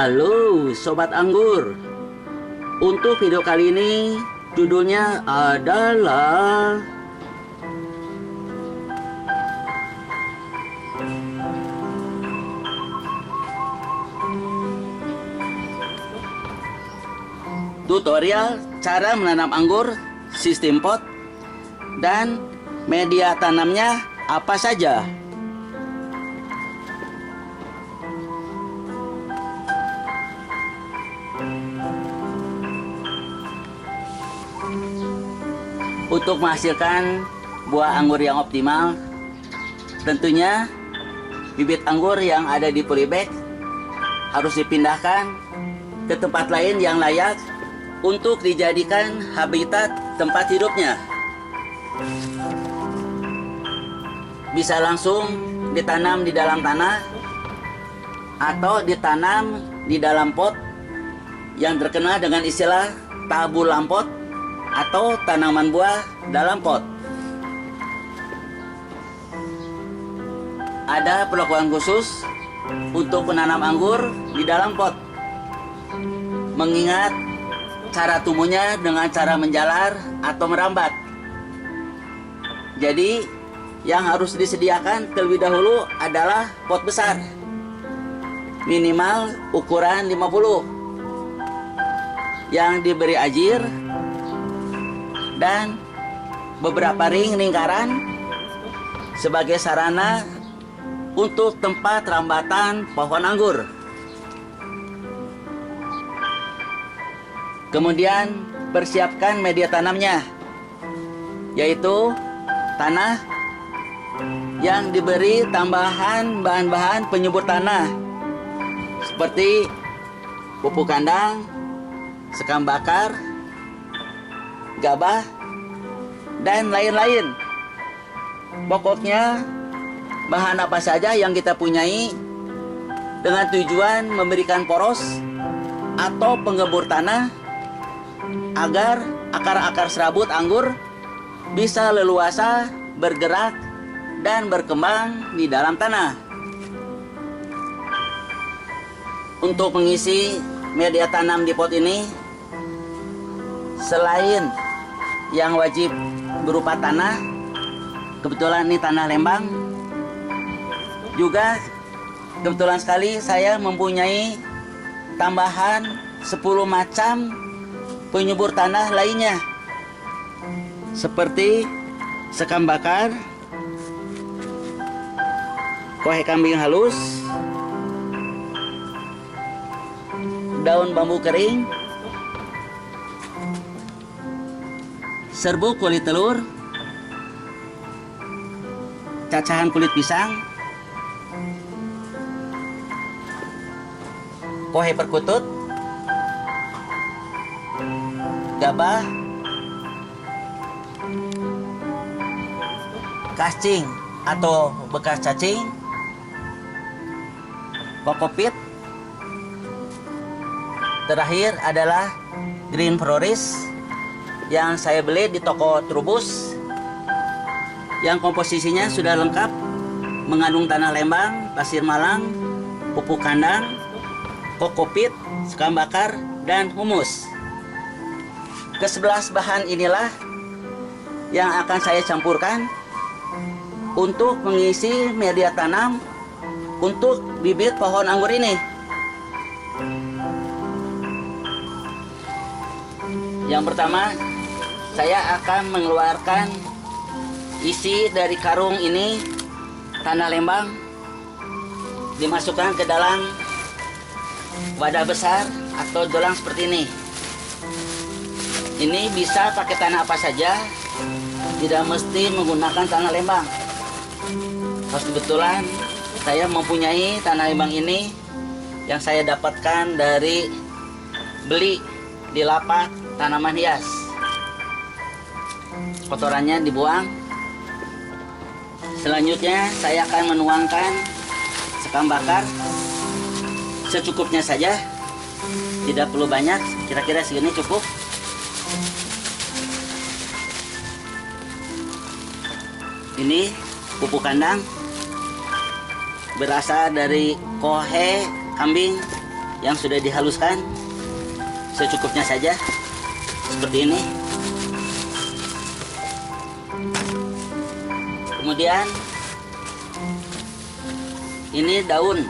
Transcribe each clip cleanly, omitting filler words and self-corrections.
Halo Sobat Anggur. Untuk video kali ini judulnya adalah tutorial cara menanam anggur sistem pot dan media tanamnya apa saja. Untuk menghasilkan buah anggur yang optimal, tentunya bibit anggur yang ada di polybag harus dipindahkan ke tempat lain yang layak untuk dijadikan habitat tempat hidupnya. Bisa langsung ditanam di dalam tanah atau ditanam di dalam pot yang terkenal dengan istilah tabur lampot atau tanaman buah dalam pot. Ada perlakuan khusus untuk menanam anggur di dalam pot, mengingat cara tumbuhnya dengan cara menjalar atau merambat. Jadi yang harus disediakan terlebih dahulu adalah pot besar, minimal ukuran 50, yang diberi ajir dan beberapa ring lingkaran sebagai sarana untuk tempat rambatan pohon anggur. Kemudian persiapkan media tanamnya, yaitu tanah yang diberi tambahan bahan-bahan penyubur tanah seperti pupuk kandang, sekam bakar, gabah, dan lain-lain. Pokoknya bahan apa saja yang kita punyai dengan tujuan memberikan poros atau penggembur tanah agar akar-akar serabut anggur bisa leluasa bergerak dan berkembang di dalam tanah. Untuk mengisi media tanam di pot ini, selain yang wajib berupa tanah, kebetulan ini tanah Lembang, juga kebetulan sekali saya mempunyai tambahan 10 macam penyubur tanah lainnya, seperti sekam bakar, kohe kambing halus, daun bambu kering, serbuk kulit telur, cacahan kulit pisang, kohe perkutut, gabah, cacing atau bekas cacing, kokopit. Terakhir adalah green floris yang saya beli di toko Trubus, yang komposisinya sudah lengkap, mengandung tanah Lembang, pasir Malang, pupuk kandang, kokopit, sekam bakar, dan humus. Ke-11 bahan inilah yang akan saya campurkan untuk mengisi media tanam untuk bibit pohon anggur ini. Yang pertama, saya akan mengeluarkan isi dari karung ini, tanah Lembang, dimasukkan ke dalam wadah besar atau dolang seperti ini. Ini bisa pakai tanah apa saja, tidak mesti menggunakan tanah Lembang. Pas kebetulan saya mempunyai tanah Lembang ini yang saya dapatkan dari beli di lapak tanaman hias. Kotorannya dibuang. Selanjutnya saya akan menuangkan sekam bakar secukupnya saja, tidak perlu banyak, kira-kira segini cukup. Ini pupuk kandang berasal dari kohe kambing yang sudah dihaluskan secukupnya saja seperti ini. Kemudian ini daun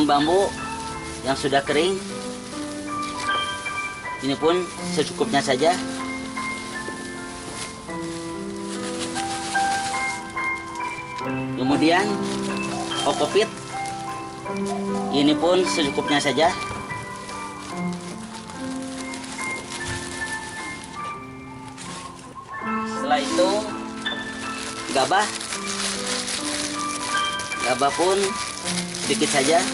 bambu yang sudah kering. Ini pun secukupnya saja. Kemudian kokopit, ini pun secukupnya saja. Setelah itu gabah pun sedikit saja.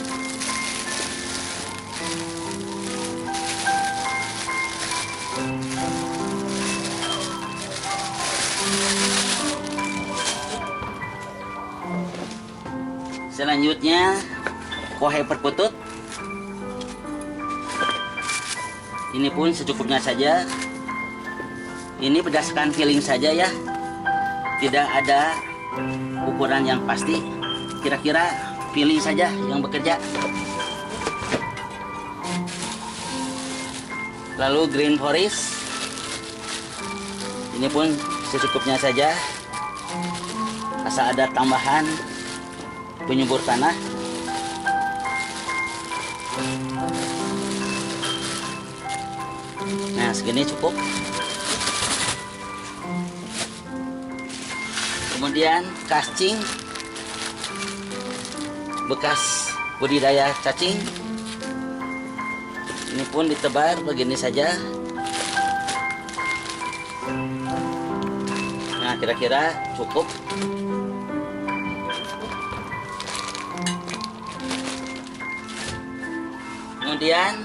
Selanjutnya kohe perkutut, ini pun secukupnya saja. Ini berdasarkan feeling saja ya, tidak ada ukuran yang pasti, kira-kira feeling saja yang bekerja. Lalu green forest, ini pun secukupnya saja, asal ada tambahan penyubur tanah. Nah, segini cukup. Kemudian cacing, bekas budidaya cacing, ini pun ditebar begini saja. Nah, kira-kira cukup. Kemudian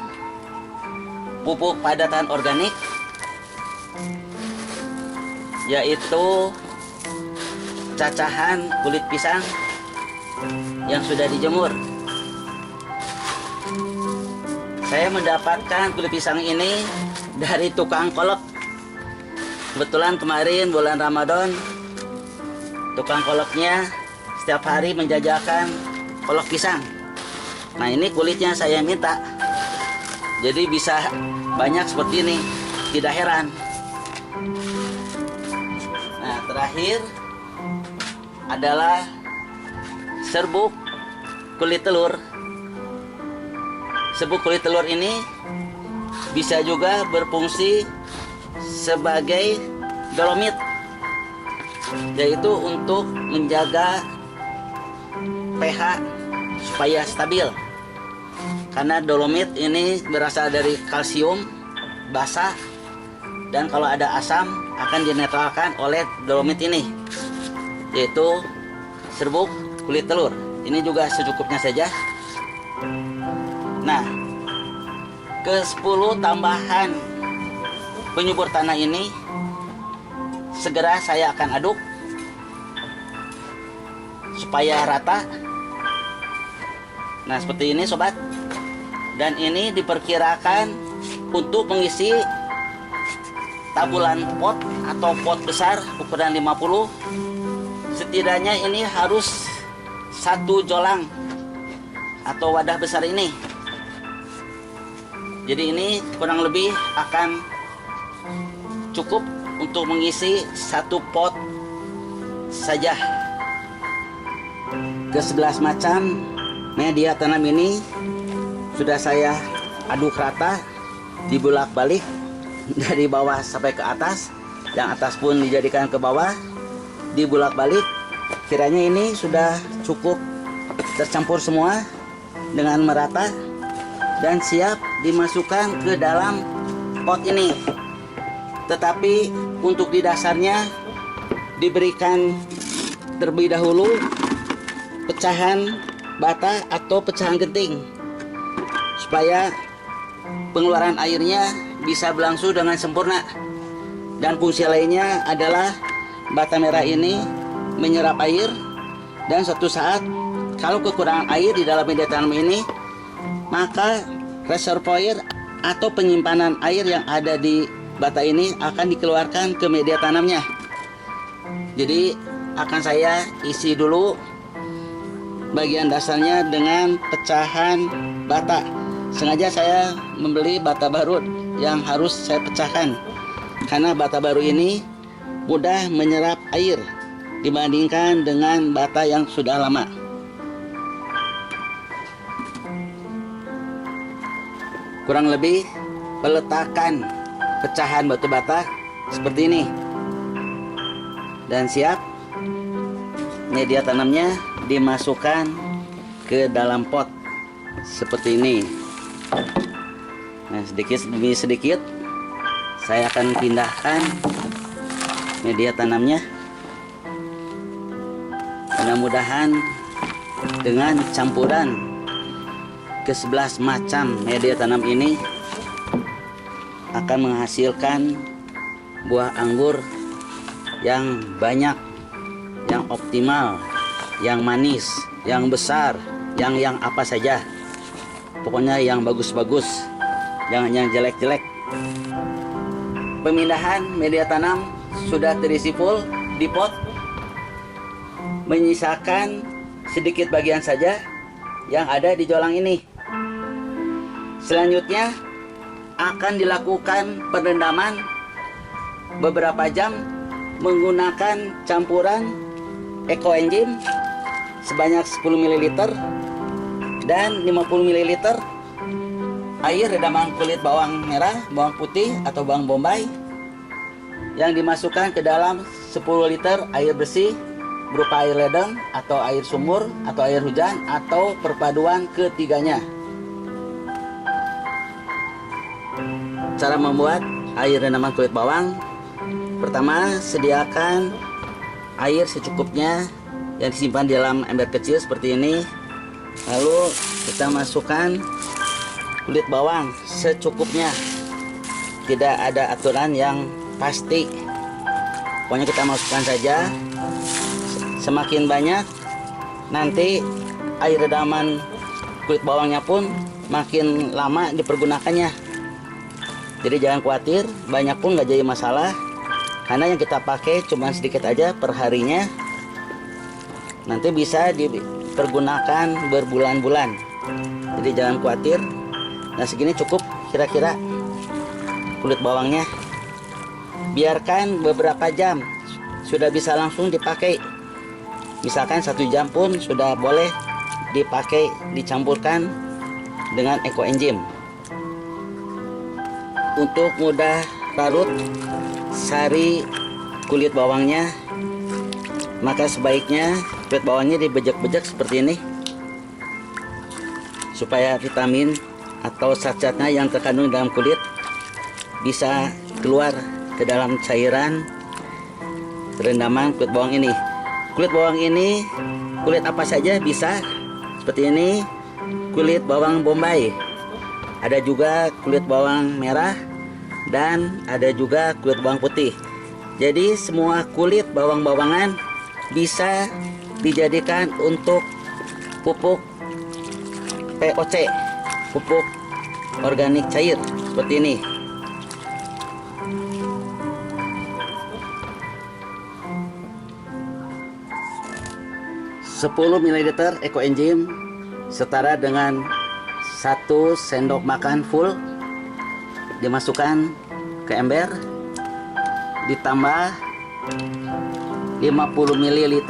pupuk padatan organik, yaitu cacahan kulit pisang yang sudah dijemur. Saya mendapatkan kulit pisang ini dari tukang kolak. Kebetulan kemarin bulan Ramadan, tukang kolaknya setiap hari menjajakan kolak pisang. Nah, ini kulitnya saya minta, jadi bisa banyak seperti ini, tidak heran. Nah, terakhir adalah serbuk kulit telur. Serbuk kulit telur ini bisa juga berfungsi sebagai dolomit, yaitu untuk menjaga pH supaya stabil. Karena dolomit ini berasal dari kalsium basa, dan kalau ada asam akan dinetralkan oleh dolomit ini, yaitu serbuk kulit telur. Ini juga secukupnya saja. Nah, ke 10 tambahan penyubur tanah ini segera saya akan aduk supaya rata. Nah, seperti ini sobat. Dan ini diperkirakan untuk mengisi tabulan pot atau pot besar ukuran 50, setidaknya ini harus 1 jolang atau wadah besar ini. Jadi ini kurang lebih akan cukup untuk mengisi 1 pot saja. Ke-11 macam media tanam ini sudah saya aduk rata, dibulak-balik dari bawah sampai ke atas. Yang atas pun dijadikan ke bawah, dibulak-balik. Kiranya ini sudah cukup tercampur semua dengan merata dan siap dimasukkan ke dalam pot ini. Tetapi untuk di dasarnya diberikan terlebih dahulu pecahan bata atau pecahan genting, supaya pengeluaran airnya bisa berlangsung dengan sempurna. Dan fungsi lainnya adalah bata merah ini menyerap air, dan suatu saat kalau kekurangan air di dalam media tanam ini, maka reservoir atau penyimpanan air yang ada di bata ini akan dikeluarkan ke media tanamnya. Jadi akan saya isi dulu bagian dasarnya dengan pecahan bata. sengaja saya membeli bata baru yang harus saya pecahkan, karena bata baru ini mudah menyerap air dibandingkan dengan bata yang sudah lama. Kurang lebih peletakan pecahan batu bata seperti ini, dan siap media tanamnya dimasukkan ke dalam pot seperti ini. Nah, sedikit demi sedikit saya akan pindahkan media tanamnya. Mudah-mudahan dengan campuran ke-11 macam media tanam ini akan menghasilkan buah anggur yang banyak, yang optimal, yang manis, yang besar, yang apa saja. Pokoknya yang bagus-bagus, jangan yang jelek-jelek. Pemindahan media tanam sudah terisi full di pot, menyisakan sedikit bagian saja yang ada di jolang ini. Selanjutnya akan dilakukan perendaman beberapa jam menggunakan campuran ekoenzim sebanyak 10 ml dan 50 ml air redaman kulit bawang merah, bawang putih atau bawang bombay yang dimasukkan ke dalam 10 liter air bersih berupa air ledeng atau air sumur atau air hujan atau perpaduan ketiganya. Cara membuat air rendaman kulit bawang: pertama, sediakan air secukupnya yang disimpan di dalam ember kecil seperti ini. Lalu kita masukkan kulit bawang secukupnya, tidak ada aturan yang pasti, pokoknya kita masukkan saja. Semakin banyak, nanti air redaman kulit bawangnya pun makin lama dipergunakannya. Jadi jangan khawatir, banyak pun nggak jadi masalah, karena yang kita pakai cuma sedikit aja per harinya. Nanti bisa dipergunakan berbulan-bulan. Jadi jangan khawatir. Nah, segini cukup kira-kira kulit bawangnya. Biarkan beberapa jam, sudah bisa langsung dipakai. Misalkan 1 jam pun sudah boleh dipakai, dicampurkan dengan ekoenzim. Untuk mudah larut sari kulit bawangnya, maka sebaiknya kulit bawangnya dibejek-bejek seperti ini, supaya vitamin atau zat-zatnya yang terkandung dalam kulit bisa keluar ke dalam cairan rendaman kulit bawang ini. Kulit bawang ini, kulit apa saja bisa, seperti ini kulit bawang bombay, ada juga kulit bawang merah, dan ada juga kulit bawang putih. Jadi semua kulit bawang-bawangan bisa dijadikan untuk pupuk POC, pupuk organik cair seperti ini. Sepuluh ml ekoenzim setara dengan 1 sendok makan full dimasukkan ke ember, ditambah 50 ml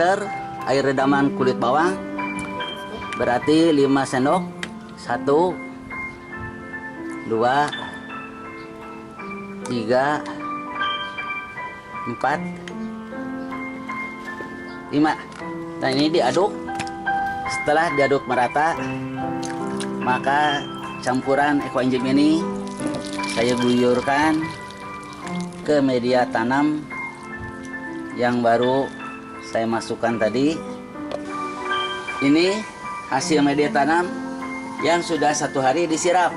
air redaman kulit bawang, berarti 5 sendok. 1 2 3 4 5. Nah, ini diaduk. Setelah diaduk merata, maka campuran ekoenzim ini saya guyurkan ke media tanam yang baru saya masukkan tadi. Ini hasil media tanam yang sudah 1 hari disiram.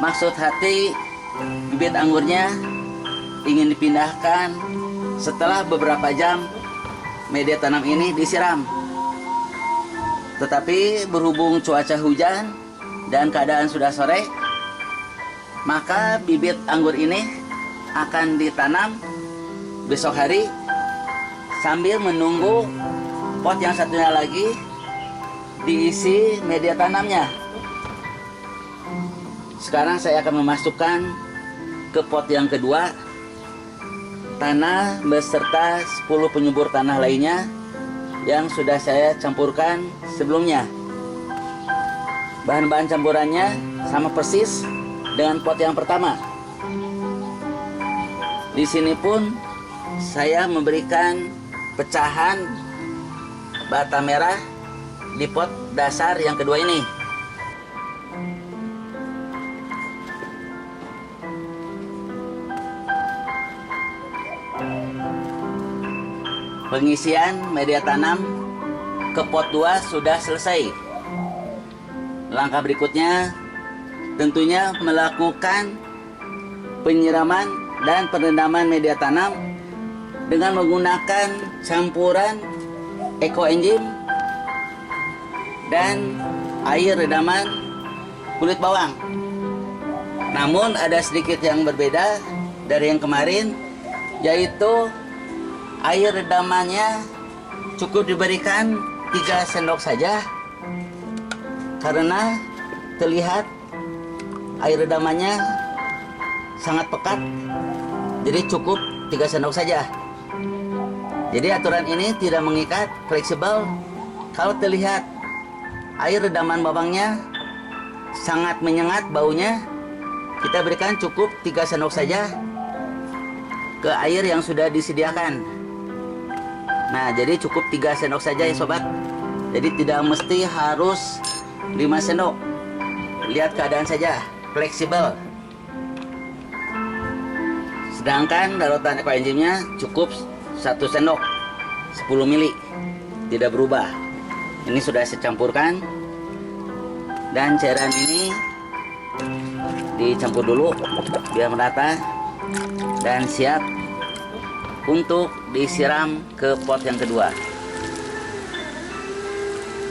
Maksud hati, bibit anggurnya ingin dipindahkan setelah beberapa jam media tanam ini disiram. Tetapi berhubung cuaca hujan dan keadaan sudah sore, maka bibit anggur ini akan ditanam besok hari sambil menunggu pot yang satunya lagi diisi media tanamnya. Sekarang saya akan memasukkan ke pot yang kedua tanah beserta 10 penyubur tanah lainnya yang sudah saya campurkan sebelumnya. Bahan-bahan campurannya sama persis dengan pot yang pertama. Di sini pun saya memberikan pecahan bata merah di pot dasar yang kedua ini. Pengisian media tanam ke pot 2 sudah selesai. Langkah berikutnya tentunya melakukan penyiraman dan perendaman media tanam dengan menggunakan campuran ekoenzim dan air redaman kulit bawang. Namun ada sedikit yang berbeda dari yang kemarin, yaitu air redamannya cukup diberikan 3 sendok saja karena terlihat air redamannya sangat pekat, jadi cukup 3 sendok saja. Jadi aturan ini tidak mengikat, fleksibel. Kalau terlihat air redaman bawangnya sangat menyengat baunya, kita berikan cukup 3 sendok saja ke air yang sudah disediakan. Nah, jadi cukup 3 sendok saja ya sobat. Jadi tidak mesti harus 5 sendok. Lihat keadaan saja, fleksibel. Sedangkan larutan ekoenzimnya cukup 1 sendok, 10 mili, tidak berubah. Ini sudah saya campurkan. Dan cairan ini dicampur dulu biar merata dan siap untuk disiram ke pot yang kedua.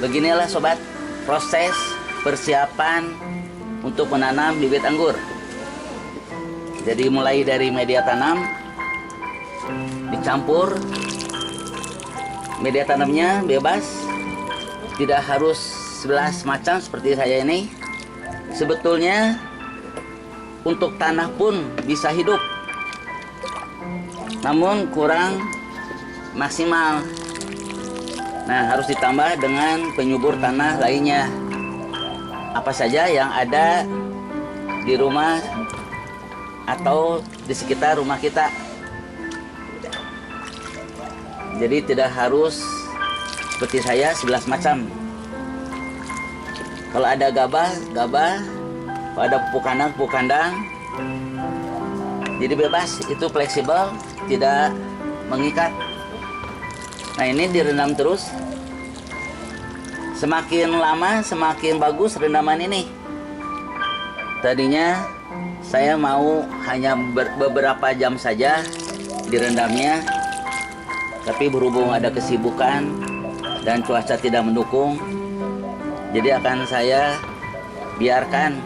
Beginilah sobat proses persiapan untuk menanam bibit anggur. Jadi mulai dari media tanam dicampur, media tanamnya bebas, tidak harus 11 macam seperti saya ini. Sebetulnya untuk tanah pun bisa hidup, namun kurang maksimal. Nah, harus ditambah dengan penyubur tanah lainnya, apa saja yang ada di rumah atau di sekitar rumah kita. Jadi tidak harus seperti saya 11 macam. Kalau ada gabah, kalau ada pupuk kandang, jadi bebas, itu fleksibel, tidak mengikat. Nah, ini direndam terus. Semakin lama semakin bagus rendaman ini. Tadinya saya mau hanya beberapa jam saja direndamnya, tapi berhubung ada kesibukan dan cuaca tidak mendukung, jadi akan saya biarkan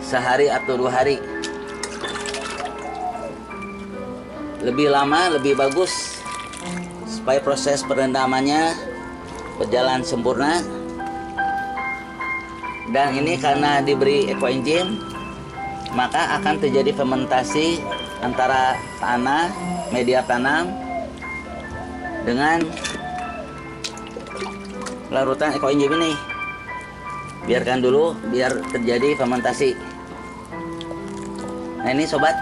sehari atau 2 hari. Lebih lama lebih bagus supaya proses perendamannya berjalan sempurna. Dan ini karena diberi ekoenzim, maka akan terjadi fermentasi antara tanah, media tanam dengan larutan ekoenzim ini. Biarkan dulu biar terjadi fermentasi. Nah, ini sobat,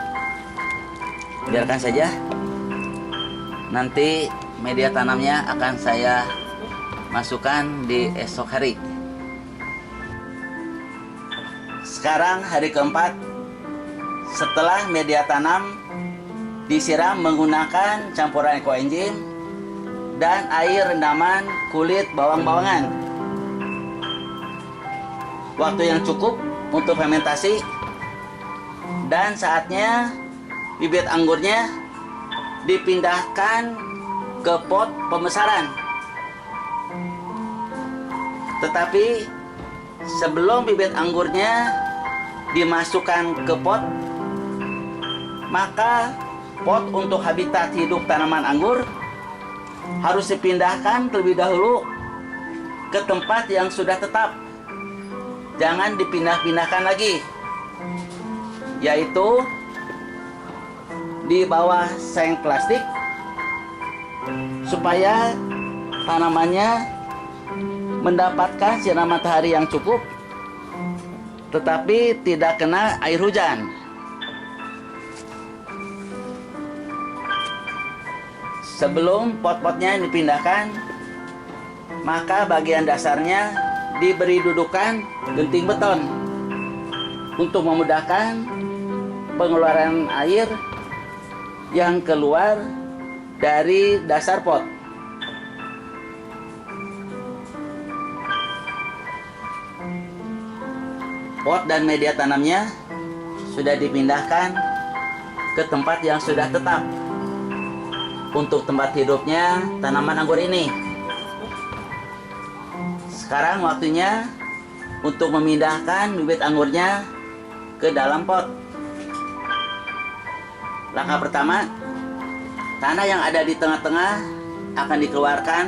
biarkan saja. Nanti media tanamnya akan saya masukkan di esok hari. Sekarang hari keempat setelah media tanam disiram menggunakan campuran ekoenzim dan air rendaman kulit bawang-bawangan. Waktu yang cukup untuk fermentasi, dan saatnya bibit anggurnya dipindahkan ke pot pembesaran. Tetapi sebelum bibit anggurnya dimasukkan ke pot, maka pot untuk habitat hidup tanaman anggur harus dipindahkan terlebih dahulu ke tempat yang sudah tetap. Jangan dipindah-pindahkan lagi. yaitu di bawah seng plastik supaya tanamannya mendapatkan sinar matahari yang cukup tetapi tidak kena air hujan. Sebelum pot-potnya dipindahkan, maka bagian dasarnya diberi dudukan genting beton untuk memudahkan pengeluaran air yang keluar dari dasar pot. Pot dan media tanamnya sudah dipindahkan ke tempat yang sudah tetap untuk tempat hidupnya tanaman anggur ini. Sekarang waktunya untuk memindahkan bibit anggurnya ke dalam pot. Langkah pertama, tanah yang ada di tengah-tengah akan dikeluarkan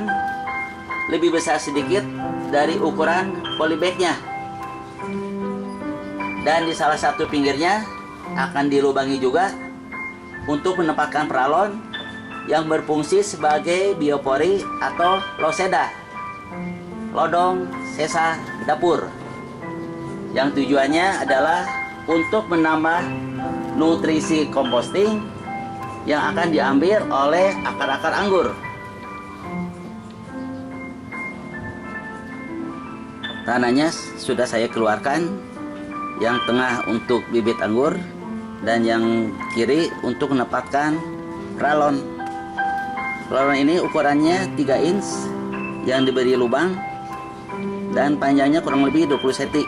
lebih besar sedikit dari ukuran polybagnya. Dan di salah satu pinggirnya akan dilubangi juga untuk menempatkan peralon yang berfungsi sebagai biopori atau loseda, lodong sesa dapur, yang tujuannya adalah untuk menambah nutrisi composting yang akan diambil oleh akar-akar anggur. Tanahnya sudah saya keluarkan, yang tengah untuk bibit anggur dan yang kiri untuk menempatkan peralon. Peralon ini ukurannya 3 inch yang diberi lubang dan panjangnya kurang lebih 20 cm.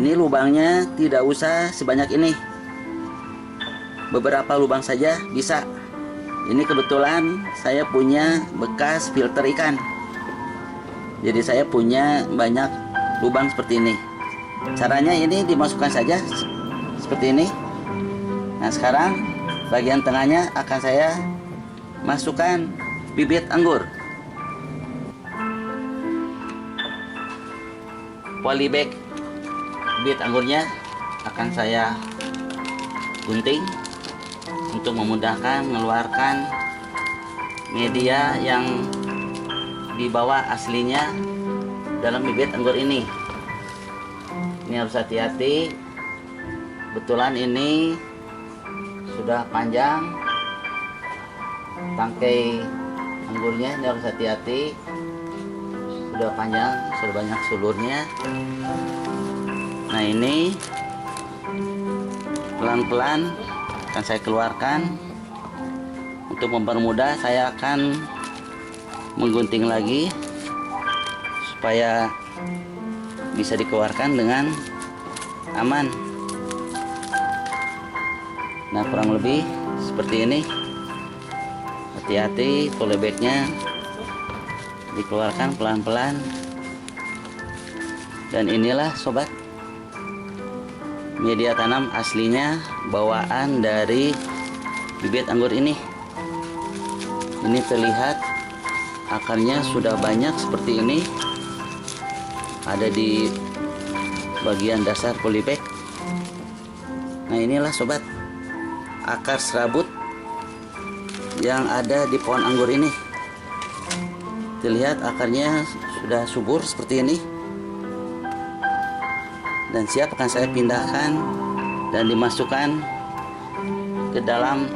Ini lubangnya tidak usah sebanyak ini, beberapa lubang saja bisa. Ini kebetulan saya punya bekas filter ikan, jadi saya punya banyak lubang seperti ini. Caranya ini dimasukkan saja seperti ini. Nah, sekarang bagian tengahnya akan saya masukkan bibit anggur. Polybag bibit anggurnya akan saya gunting untuk memudahkan mengeluarkan media yang dibawa aslinya dalam bibit anggur ini. Ini harus hati-hati. Kebetulan ini sudah panjang tangkai anggurnya, ini harus hati-hati. Sudah panjang, sudah banyak sulurnya. Nah, ini pelan-pelan akan saya keluarkan. Untuk mempermudah, saya akan menggunting lagi supaya bisa dikeluarkan dengan aman. Nah, kurang lebih seperti ini. Hati-hati, polybagnya dikeluarkan pelan-pelan. Dan inilah sobat, media tanam aslinya bawaan dari bibit anggur ini. Ini terlihat akarnya sudah banyak seperti ini, ada di bagian dasar polybag. Nah, inilah sobat, akar serabut yang ada di pohon anggur ini. Terlihat akarnya sudah subur seperti ini, dan siap akan saya pindahkan dan dimasukkan ke dalam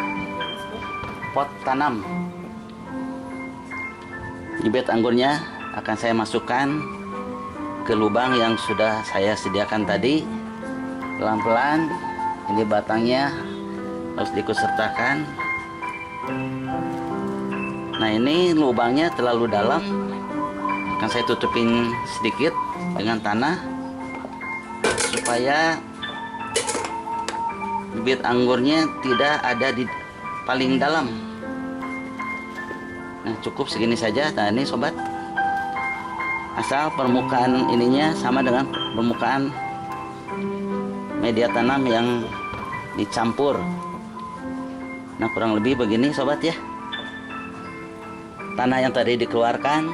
pot tanam. Bibit anggurnya akan saya masukkan ke lubang yang sudah saya sediakan tadi. Pelan-pelan, ini batangnya harus diikut sertakan. Nah, ini lubangnya terlalu dalam, akan saya tutupin sedikit dengan tanah supaya bibit anggurnya tidak ada di paling dalam. Nah, cukup segini saja. Nah, ini sobat, asal permukaan ininya sama dengan permukaan media tanam yang dicampur. Nah, kurang lebih begini sobat ya. Tanah yang tadi dikeluarkan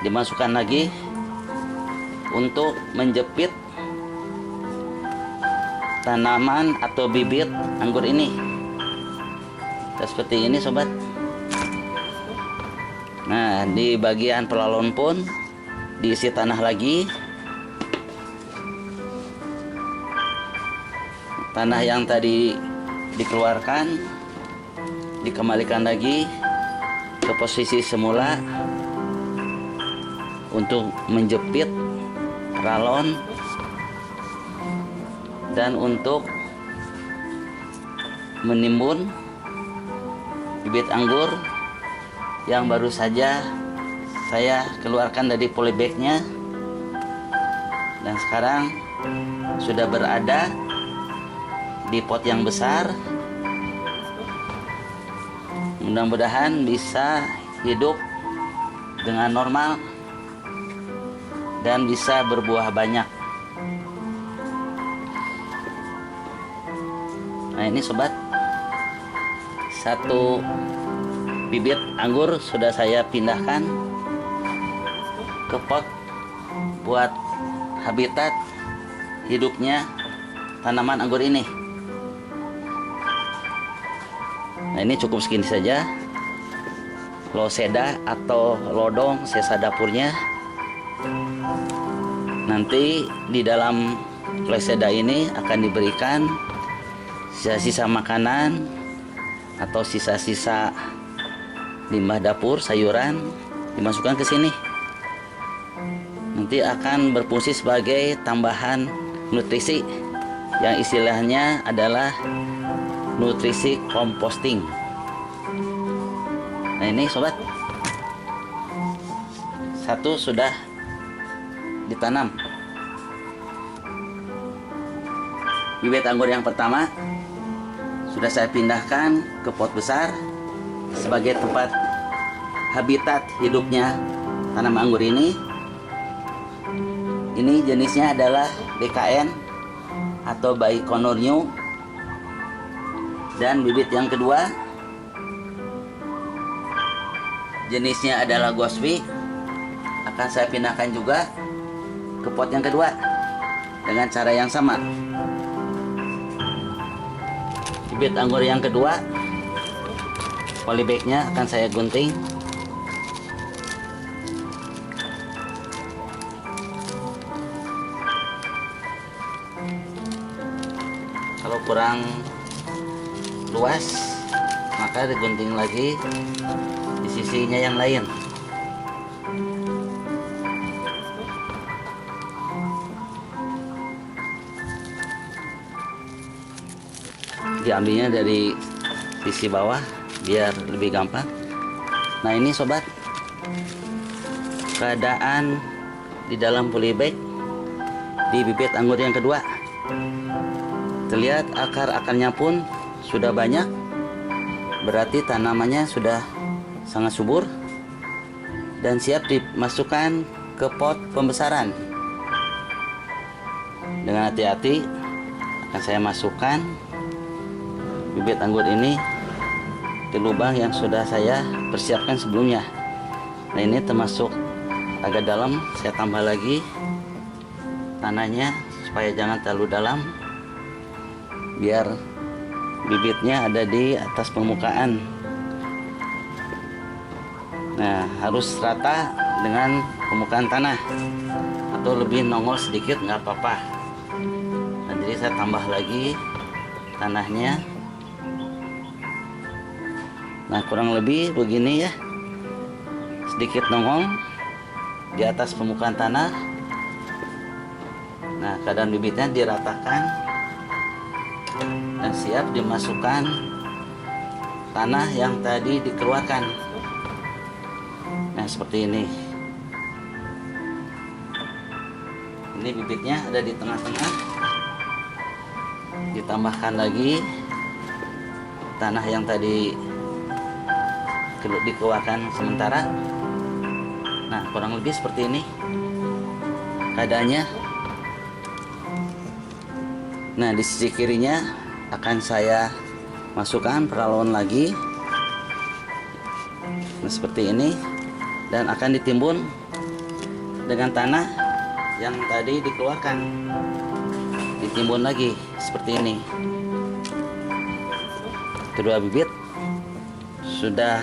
dimasukkan lagi untuk menjepit tanaman atau bibit anggur ini. Nah, seperti ini sobat. Nah, di bagian pelalon pun diisi tanah lagi. Tanah yang tadi dikeluarkan dikembalikan lagi ke posisi semula untuk menjepit peralon dan untuk menimbun bibit anggur yang baru saja saya keluarkan dari polybagnya dan sekarang sudah berada di pot yang besar. Mudah-mudahan bisa hidup dengan normal dan bisa berbuah banyak. Nah, ini sobat, satu bibit anggur sudah saya pindahkan ke pot buat habitat hidupnya tanaman anggur ini. Nah, ini cukup segini saja. Loseda atau lodong sisa dapurnya. Nanti di dalam loseda ini akan diberikan sisa-sisa makanan atau sisa-sisa limbah dapur, sayuran dimasukkan ke sini. Nanti akan berfungsi sebagai tambahan nutrisi yang istilahnya adalah nutrisi composting. Nah, ini sobat, satu sudah ditanam. Bibit anggur yang pertama sudah saya pindahkan ke pot besar sebagai tempat habitat hidupnya tanaman anggur ini. Ini jenisnya adalah BKN atau Baikonur New. Dan bibit yang kedua jenisnya adalah Gosby, akan saya pindahkan juga ke pot yang kedua dengan cara yang sama. Bibit anggur yang kedua, polybagnya akan saya gunting. Kalau kurang luas, maka digunting lagi di sisinya yang lain. Diambilnya dari sisi bawah biar lebih gampang. Nah, ini sobat, keadaan di dalam polybag di bibit anggur yang kedua. Terlihat akar-akarnya pun sudah banyak, berarti tanamannya sudah sangat subur dan siap dimasukkan ke pot pembesaran. Dengan hati-hati akan saya masukkan bibit anggur ini ke lubang yang sudah saya persiapkan sebelumnya. Nah, ini termasuk agak dalam, saya tambah lagi tanahnya supaya jangan terlalu dalam, biar bibitnya ada di atas permukaan. Nah, harus rata dengan permukaan tanah atau lebih nongol sedikit nggak apa-apa. Nah, jadi saya tambah lagi tanahnya. Nah, kurang lebih begini ya, sedikit nongol di atas permukaan tanah. Nah, keadaan bibitnya diratakan dan siap dimasukkan tanah yang tadi dikeluarkan. Nah, seperti ini. Ini bibitnya ada di tengah-tengah. Ditambahkan lagi tanah yang tadi dikeluarkan sementara. Nah, kurang lebih seperti ini keadaannya. Nah, di sisi kirinya akan saya masukkan peralon lagi. Nah, seperti ini, dan akan ditimbun dengan tanah yang tadi dikeluarkan. Di ditimbun lagi seperti ini. Kedua bibit sudah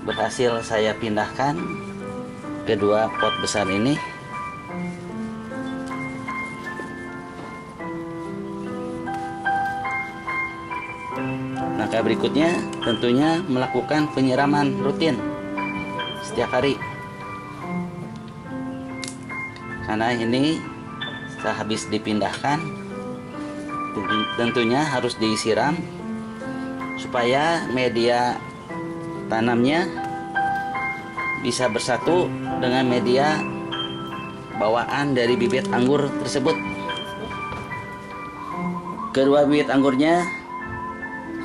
berhasil saya pindahkan ke dua pot besar ini. Langkah berikutnya tentunya melakukan penyiraman rutin setiap hari, karena ini sehabis dipindahkan tentunya harus disiram supaya media tanamnya bisa bersatu dengan media bawaan dari bibit anggur tersebut. Kedua bibit anggurnya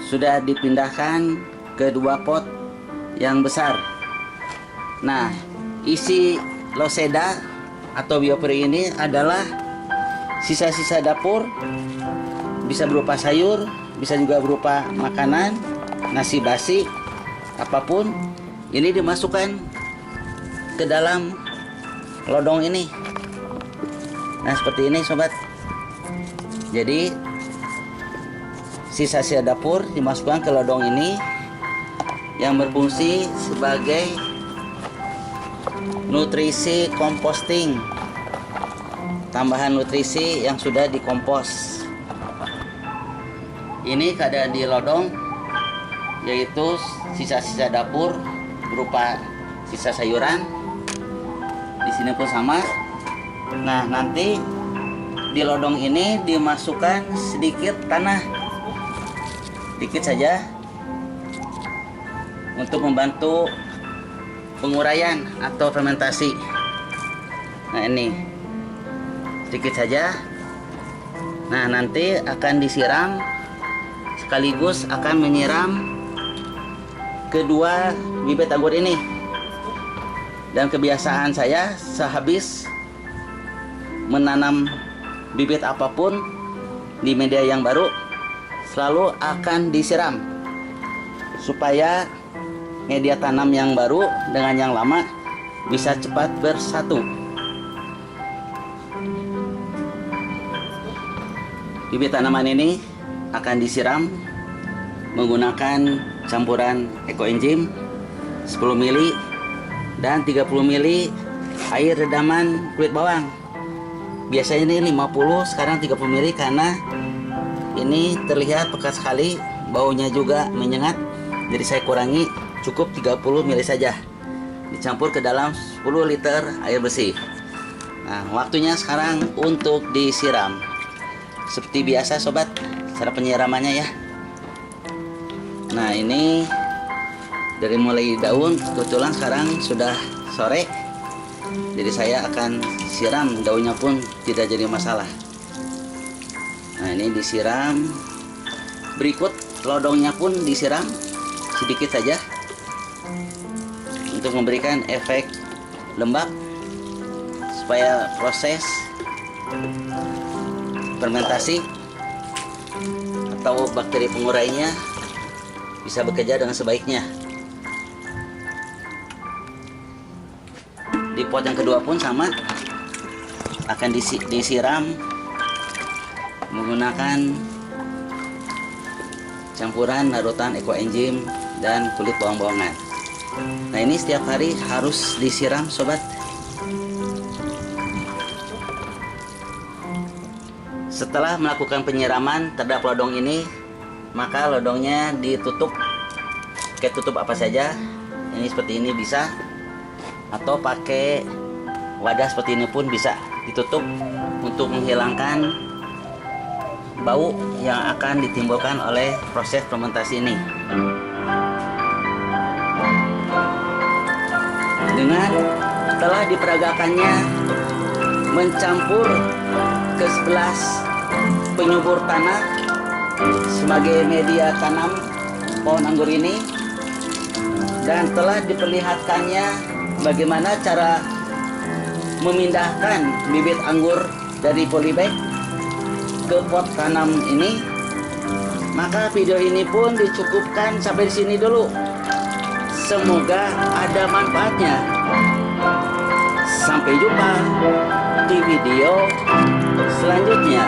sudah dipindahkan ke dua pot yang besar. Nah, isi loseda atau bioperi ini adalah sisa-sisa dapur, bisa berupa sayur, bisa juga berupa makanan, nasi basi, apapun. Ini dimasukkan ke dalam lodong ini. Nah, seperti ini sobat. Jadi sisa-sisa dapur dimasukkan ke lodong ini yang berfungsi sebagai nutrisi composting, tambahan nutrisi yang sudah dikompos. Ini keadaan di lodong, yaitu sisa-sisa dapur berupa sisa sayuran. Di sini pun sama. Nah, nanti di lodong ini dimasukkan sedikit tanah, dikit saja, untuk membantu penguraian atau fermentasi. Nah, ini sedikit saja. Nah, nanti akan disiram, sekaligus akan menyiram kedua bibit anggur ini. Dan kebiasaan saya sehabis menanam bibit apapun di media yang baru selalu akan disiram supaya media tanam yang baru dengan yang lama bisa cepat bersatu. Bibit tanaman ini akan disiram menggunakan campuran ekoenzim 10 ml dan 30 ml air redaman kulit bawang. Biasanya ini 50, sekarang 30 ml karena ini terlihat pekat sekali, baunya juga menyengat. Jadi saya kurangi, cukup 30 ml saja. Dicampur ke dalam 10 liter air bersih. Nah, waktunya sekarang untuk disiram. Seperti biasa sobat, cara penyiramannya ya. Nah, ini dari mulai daun, kebetulan sekarang sudah sore, jadi saya akan siram daunnya pun tidak jadi masalah. Nah, ini disiram. Berikut lodongnya pun disiram sedikit saja untuk memberikan efek lembab supaya proses fermentasi atau bakteri pengurainya bisa bekerja dengan sebaiknya. Di pot yang kedua pun sama, akan disiram menggunakan campuran larutan ekoenzim dan kulit bawang-bawangan. Nah, ini setiap hari harus disiram sobat. Setelah melakukan penyiraman terhadap lodong ini, maka lodongnya ditutup. Pakai tutup apa saja, ini seperti ini bisa, atau pakai wadah seperti ini pun bisa ditutup untuk menghilangkan bau yang akan ditimbulkan oleh proses fermentasi ini. Dengan telah diperagakannya mencampur ke 11 penyubur tanah sebagai media tanam pohon anggur ini, dan telah diperlihatkannya bagaimana cara memindahkan bibit anggur dari polybag ke pot tanam ini, maka video ini pun dicukupkan sampai di sini dulu. Semoga ada manfaatnya. Sampai jumpa di video Selanjutnya,